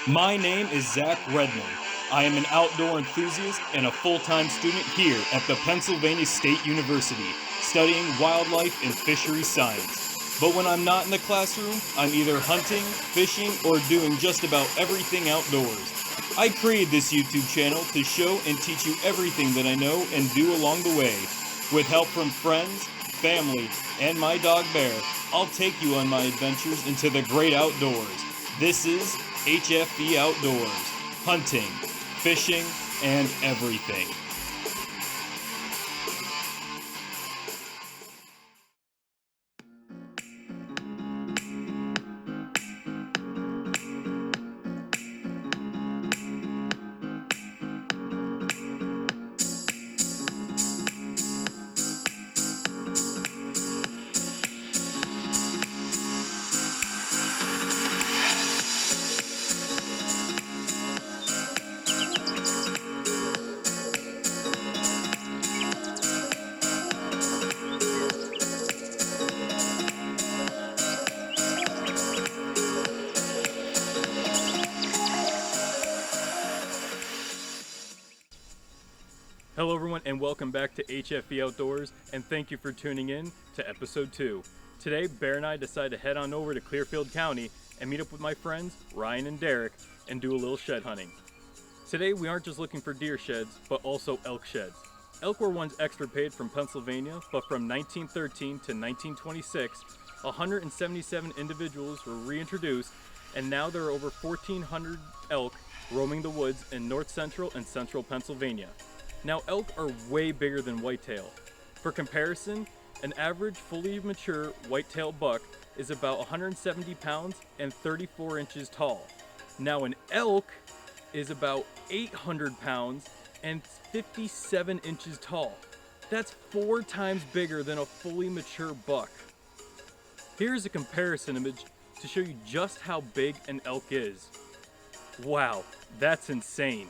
My name is Zach Redmond. I am an outdoor enthusiast and a full-time student here at the Pennsylvania State University, studying wildlife and fishery science. But when I'm not in the classroom, I'm either hunting, fishing, or doing just about everything outdoors. I created this YouTube channel to show and teach you everything that I know and do along the way. With help from friends, family, and my dog Bear, I'll take you on my adventures into the great outdoors. This is HFB Outdoors, hunting, fishing, and everything. Hello everyone and welcome back to HFB Outdoors, and thank you for tuning in to episode 2. Today Bear and I decided to head on over to Clearfield County and meet up with my friends Ryan and Derek and do a little shed hunting. Today we aren't just looking for deer sheds, but also elk sheds. Elk were once extirpated from Pennsylvania, but from 1913 to 1926, 177 individuals were reintroduced, and now there are over 1,400 elk roaming the woods in north central and central Pennsylvania. Now, elk are way bigger than whitetail. For comparison, an average fully mature whitetail buck is about 170 pounds and 34 inches tall. Now, an elk is about 800 pounds and 57 inches tall. That's 4 times bigger than a fully mature buck. Here's a comparison image to show you just how big an elk is. Wow, that's insane.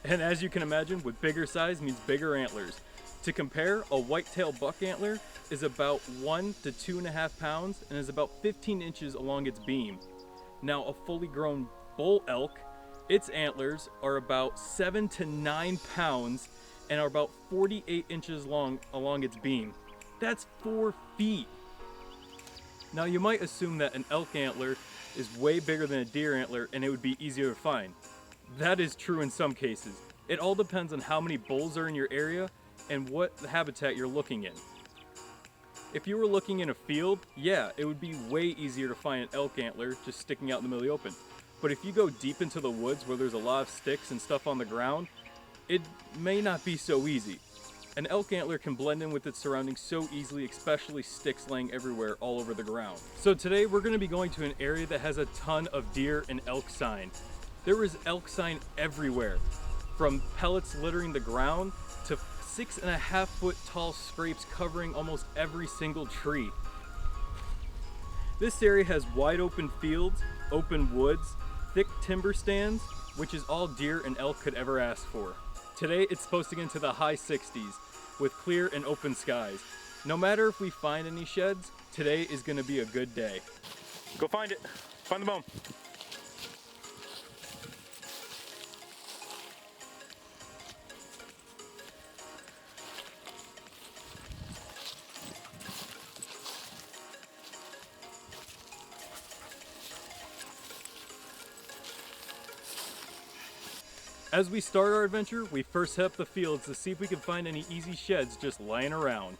And as you can imagine, with bigger size means bigger antlers. To compare, a whitetail buck antler is about 1 to 2.5 pounds and is about 15 inches along its beam. Now, a fully grown bull elk, its antlers are about 7 to 9 pounds and are about 48 inches long along its beam. That's 4 feet. Now, you might assume that an elk antler is way bigger than a deer antler and it would be easier to find. That is true in some cases. It all depends on how many bulls are in your area and what habitat you're looking in. If you were looking in a field, yeah, it would be way easier to find an elk antler just sticking out in the middle of the open. But if you go deep into the woods where there's a lot of sticks and stuff on the ground, it may not be so easy. An elk antler can blend in with its surroundings so easily, especially sticks laying everywhere all over the ground. So today we're going to be going to an area that has a ton of deer and elk sign. There is elk sign everywhere, from pellets littering the ground to 6.5 foot tall scrapes covering almost every single tree. This area has wide open fields, open woods, thick timber stands, which is all deer and elk could ever ask for. Today it's supposed to get into the high 60s with clear and open skies. No matter if we find any sheds, today is going to be a good day. Go find it. Find the bone. As we start our adventure, we first hit up the fields to see if we can find any easy sheds just lying around.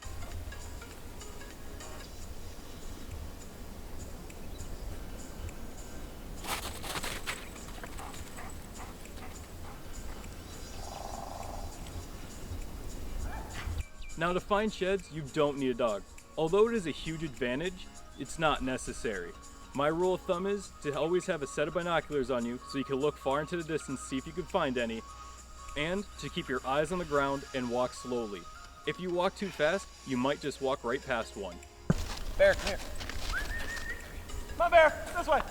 Now, to find sheds, you don't need a dog. Although it is a huge advantage, it's not necessary. My rule of thumb is to always have a set of binoculars on you so you can look far into the distance, see if you can find any, and to keep your eyes on the ground and walk slowly. If you walk too fast, you might just walk right past one. Bear, come here. Come on, Bear, this way.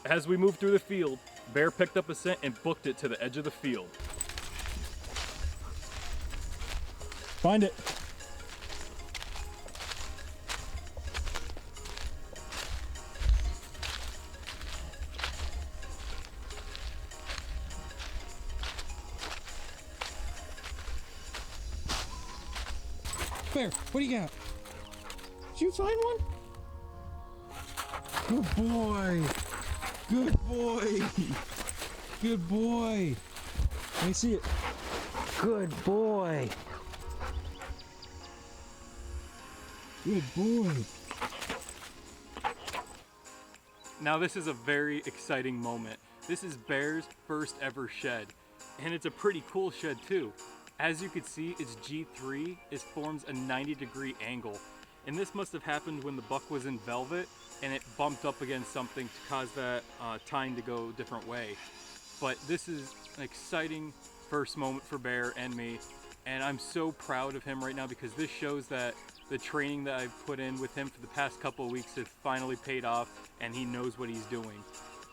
As we moved through the field, Bear picked up a scent and booked it to the edge of the field. Find it. Bear, what do you got? Did you find one? Good boy. Good boy. Good boy. Let me see it. Good boy. Good boy. Now this is a very exciting moment. This is Bear's first ever shed, and it's a pretty cool shed too. As you can see, its G3 forms a 90-degree angle, and this must have happened when the buck was in velvet and it bumped up against something to cause that tine to go a different way. But this is an exciting first moment for Bear and me, and I'm so proud of him right now because this shows that the training that I've put in with him for the past couple of weeks has finally paid off, and he knows what he's doing.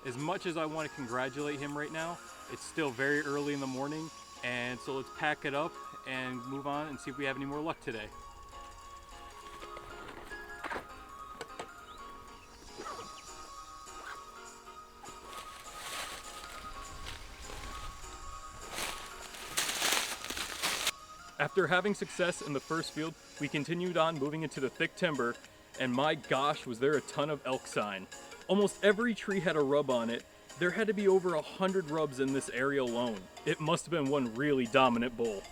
As much as I want to congratulate him right now, it's still very early in the morning, and so let's pack it up and move on and see if we have any more luck today. After having success in the first field, we continued on moving into the thick timber, and my gosh, was there a ton of elk sign. Almost every tree had a rub on it. There had to be over 100 rubs in this area alone. It must have been one really dominant bull.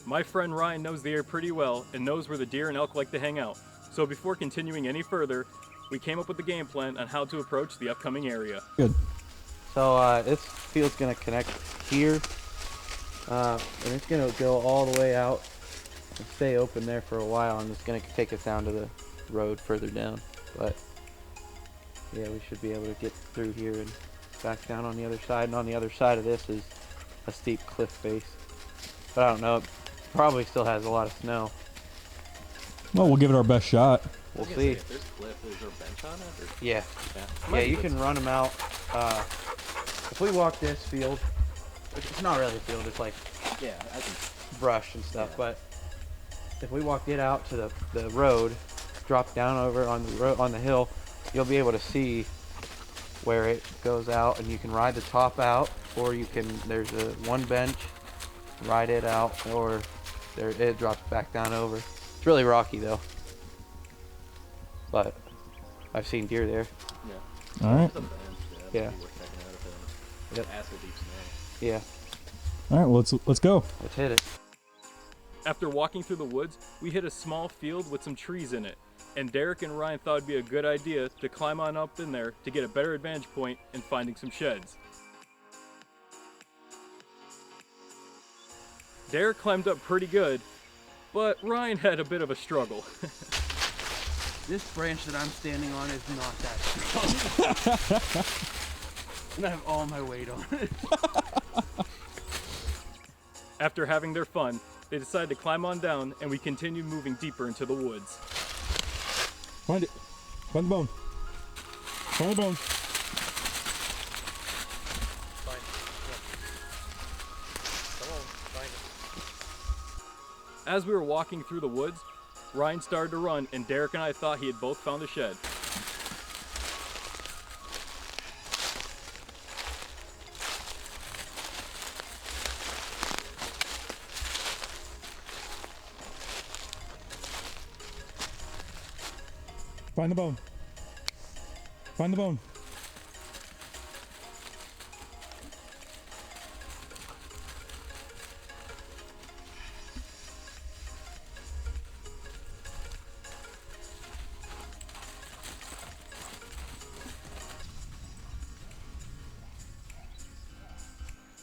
My friend Ryan knows the area pretty well and knows where the deer and elk like to hang out. So before continuing any further, we came up with a game plan on how to approach the upcoming area. Good. So this field's gonna connect here, and it's gonna go all the way out and stay open there for a while, and it's gonna take us down to the road further down. But yeah, we should be able to get through here and back down on the other side. And on the other side of this is a steep cliff face. But I don't know. It probably still has a lot of snow. Well, we'll give it our best shot. We'll see. If there's cliff, is there a bench on it? Or? Yeah. Yeah, you can run them out. If we walk this field, it's not really a field, it's like I can. brush and stuff, Yeah. but if we walk it out to the road, drop down over on the road on the hill, you'll be able to see where it goes out, and you can ride the top out, or you can, there's one bench, ride it out, or it drops back down over. It's really rocky though, but I've seen deer there. Yeah. All right. It's a bench. Yeah. That'd be worth checking out if it Yep. asshole deep snow. Yeah, All right. Well, let's go. let's hit it. After walking through the woods, we hit a small field with some trees in it, and Derek and Ryan thought it'd be a good idea to climb on up in there to get a better advantage point in finding some sheds. Derek climbed up pretty good, but Ryan had a bit of a struggle. This branch that I'm standing on is not that strong. And I have all my weight on it. After having their fun, they decided to climb on down, and we continued moving deeper into the woods. Find it. Find the bone. Find the bone. Find it. Come on, find it. As we were walking through the woods, Ryan started to run, and Derek and I thought he had both found a shed. Find the bone. Find the bone.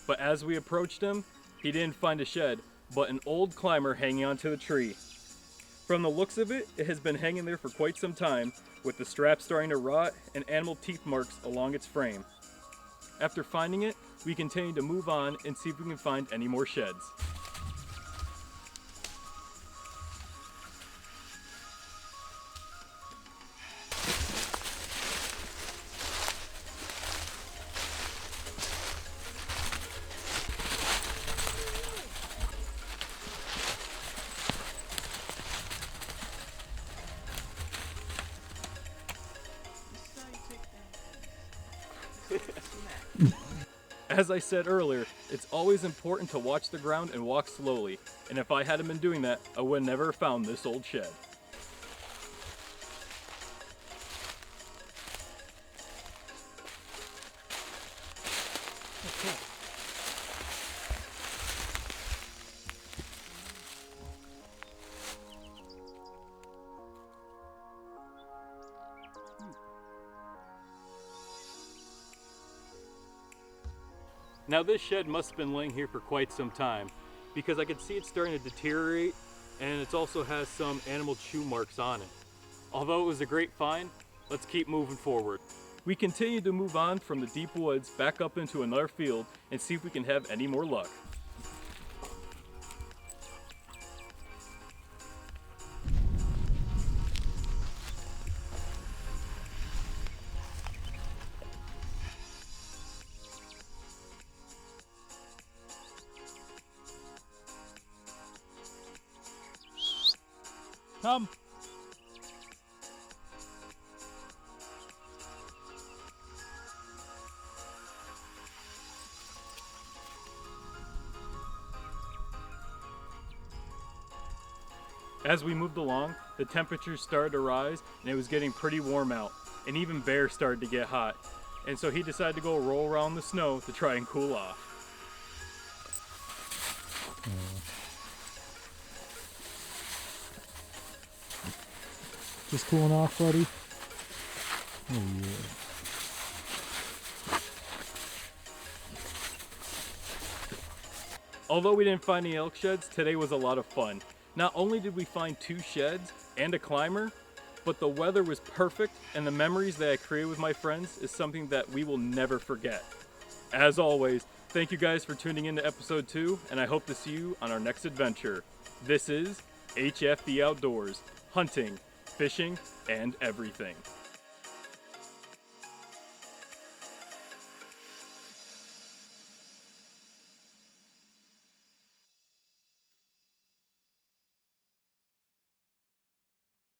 But as we approached him, he didn't find a shed, but an old climber hanging onto the tree. From the looks of it, it has been hanging there for quite some time, with the strap starting to rot and animal teeth marks along its frame. After finding it, we continue to move on and see if we can find any more sheds. As I said earlier, it's always important to watch the ground and walk slowly, and if I hadn't been doing that, I would have never found this old shed. Now this shed must have been laying here for quite some time, because I can see it's starting to deteriorate, and it also has some animal chew marks on it. Although it was a great find, let's keep moving forward. We continue to move on from the deep woods back up into another field and see if we can have any more luck. Come. As we moved along, the temperatures started to rise and it was getting pretty warm out, and even Bear started to get hot, and so he decided to go roll around the snow to try and cool off. Just cooling off, buddy. Oh yeah. Although we didn't find any elk sheds, today was a lot of fun. Not only did we find 2 sheds and a climber, but the weather was perfect, and the memories that I created with my friends is something that we will never forget. As always, thank you guys for tuning in to episode 2, and I hope to see you on our next adventure. This is HF the Outdoors, hunting, fishing, and everything.